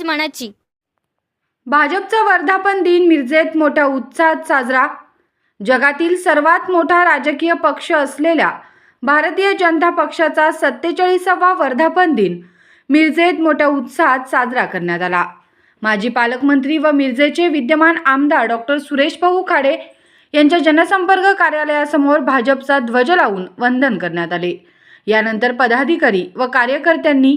मनाची। भाजपचा वर्धापन दिन मिरजेत मोठ्या उत्साहात साजरा। जगातील सर्वात मोठा राजकीय पक्ष असलेल्या भारतीय जनता पक्षाचा 47वा वर्धापन दिन मिरजेत मोठ्या उत्साहात साजरा करण्यात आला। माजी पालकमंत्री व मिरजेचे विद्यमान आमदार डॉक्टर सुरेश भाऊ खाडे यांच्या जनसंपर्क कार्यालयासमोर भाजपचा ध्वज लावून वंदन करण्यात आले। यानंतर पदाधिकारी व कार्यकर्त्यांनी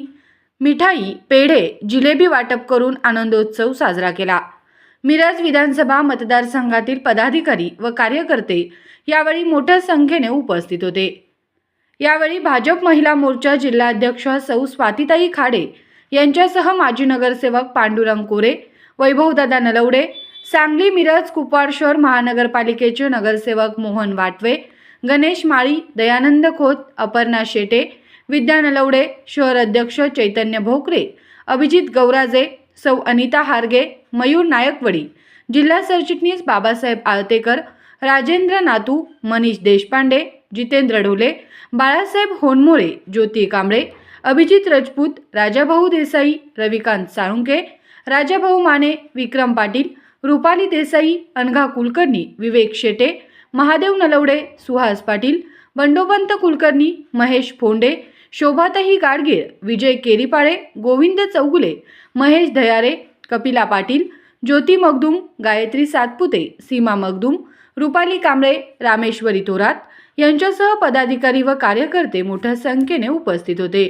मिठाई, पेढे, जिलेबी वाटप करून आनंदोत्सव साजरा केला। मिरज विधानसभा मतदारसंघातील पदाधिकारी व कार्यकर्ते यावेळी मोठ्या संख्येने उपस्थित होते। यावेळी भाजप महिला मोर्चा जिल्हाध्यक्ष सौ स्वातीताई खाडे यांच्यासह माजी नगरसेवक पांडुरंग कोरे, वैभवदादा नलवडे, सांगली मिरज कुपवाड शहर महानगरपालिकेचे नगरसेवक मोहन वाटवे, गणेश माळी, दयानंद खोत, अपर्णा शेटे, विद्या नलवडे, शहर अध्यक्ष चैतन्य भोकरे, अभिजित गौराजे, सौ अनिता हारगे, मयूर नायकवडी, जिल्हा सरचिटणीस बाबासाहेब आळतेकर, राजेंद्र नातू, मनीष देशपांडे, जितेंद्र ढोले, बाळासाहेब होनमोळे, ज्योती कांबळे, अभिजित राजपूत, राजाभाऊ देसाई, रविकांत साळुंके, राजाभाऊ माने, विक्रम पाटील, रुपाली देसाई, अनघा कुलकर्णी, विवेक शेटे, महादेव नलवडे, सुहास पाटील, बंडोपंत कुलकर्णी, महेश फोंडे, शोभाताई गाडगीळ, विजय केरीपाळे, गोविंद चौगुले, महेश दयारे, कपिला पाटील, ज्योती मगदूम, गायत्री सातपुते, सीमा मगदूम, रुपाली कांबळे, रामेश्वरी थोरात यांच्यासह पदाधिकारी व कार्यकर्ते मोठ्या संख्येने उपस्थित होते।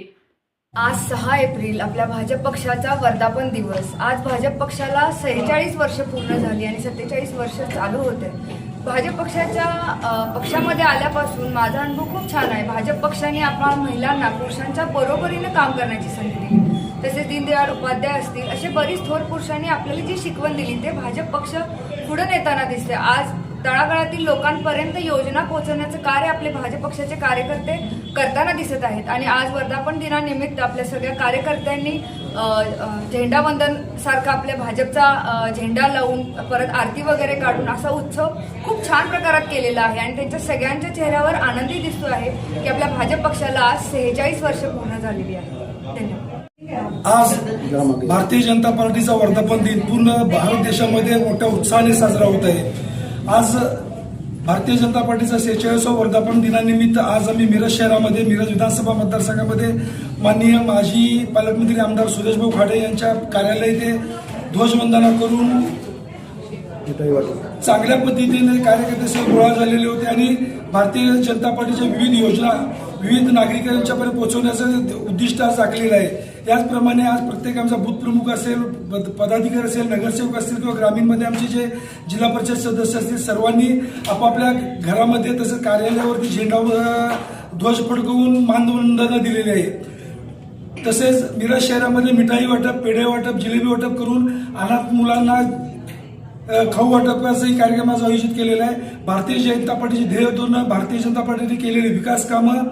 आज 6 एप्रिल आपल्या भाजप पक्षाचा वर्धापन दिवस। आज भाजप पक्षाला 46 वर्ष पूर्ण झाली आणि 47 वर्ष चालू होते। भाजप पक्षामध्ये आल्यापासून माझा अनुभव खूप छान आहे। भाजप पक्षाने आपल्या महिलांना पुरुषांच्या बरोबरीने काम करण्याची संधी दिली। तसेच दीनदयाळ उपाध्याय असतील असे बरीच थोर पुरुषांनी आपल्याला जी शिकवण दिली ते भाजप पक्ष पुढे नेताना दिसते। आज तळागाळातील लोकांपर्यंत योजना पोहोचवण्याचं कार्य आपले भाजप पक्षाचे कार्यकर्ते करताना दिसत आहेत। आणि आज वर्धापन दिनानिमित्त आपल्या सगळ्या कार्यकर्त्यांनी झेंडावंदन सारखा आपल्या भाजपचा झेंडा लावून परत आरती वगैरे काढून असा उत्सव खूप छान प्रकारात केलेला आहे आणि त्यांच्या सगळ्यांच्या चेहऱ्यावर आनंदी दिसतो आहे की आपल्या भाजप पक्षाला आज 46 वर्ष पूर्ण झालेली आहे। धन्यवाद। आज भारतीय जनता पार्टीचा वर्धापन दिन पूर्ण भारत देशामध्ये मोठ्या उत्साहाने साजरा होत आहे। आज भारतीय जनता पार्टीचा 46वा वर्धापन दिनानिमित्त आज आम्ही मिरज शहरामध्ये मिरज विधानसभा मतदारसंघामध्ये माननीय माजी पालकमंत्री आमदार सुरेश भाऊ खाडे यांच्या कार्यालय येथे ध्वजवंदना करून चांगल्या पद्धतीने कार्यकर्ते सर्व गोळा झालेले होते आणि भारतीय जनता पार्टीच्या विविध योजना विविध नागरिकांच्यापर्यंत पोहोचवण्याचं उद्दिष्ट आज राखलेलं आहे। याचप्रमाणे आज प्रत्येक आमचा बूथ प्रमुख असेल, पदाधिकारी असेल, नगरसेवक असतील किंवा ग्रामीणमध्ये आमचे जे जिल्हा परिषद सदस्य असतील सर्वांनी आपापल्या घरामध्ये तसंच कार्यालयावरती झेंडा ध्वज फडकवून मानवंदना दिलेली आहे। तसेच मिरज शहरामध्ये मिठाई वाटप, पेढे वाटप, जिलेबी वाटप करून अनाथ मुलांना खाऊ वाटपाचाही कार्यक्रम आज आयोजित केलेला आहे। भारतीय जनता पार्टीची ध्येयधोरणं, भारतीय जनता पार्टीने केलेली विकास कामं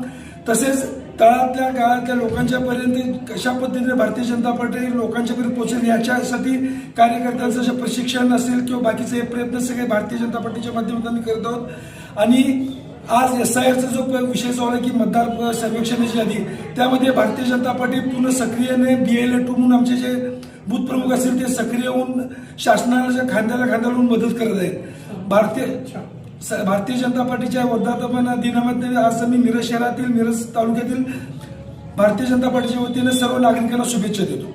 तसेच तळातल्या गाळातल्या लोकांच्या पर्यंत कशा पद्धतीने भारतीय जनता पार्टी लोकांच्यापर्यंत पोहोचेल याच्यासाठी कार्यकर्त्यांचं जे प्रशिक्षण असेल किंवा बाकीचे प्रयत्न सगळे भारतीय जनता पार्टीच्या माध्यमातून आम्ही करत आहोत। आणि आज SIRचा जो विषय चालू आहे की मतदार सर्वेक्षणाची यादी त्यामध्ये भारतीय जनता पार्टी पूर्ण सक्रियने BLA2 म्हणून आमचे जे बूथ प्रमुख असतील ते सक्रिय होऊन शासनाच्या खांद्याला खांदा लावून मदत करत आहेत। भारतीय जनता पार्टीच्या वर्धापन दिनामध्ये आज आम्ही मिरज शहरातील मिरज तालुक्यातील भारतीय जनता पार्टीच्या वतीने सर्व नागरिकांना शुभेच्छा देतो।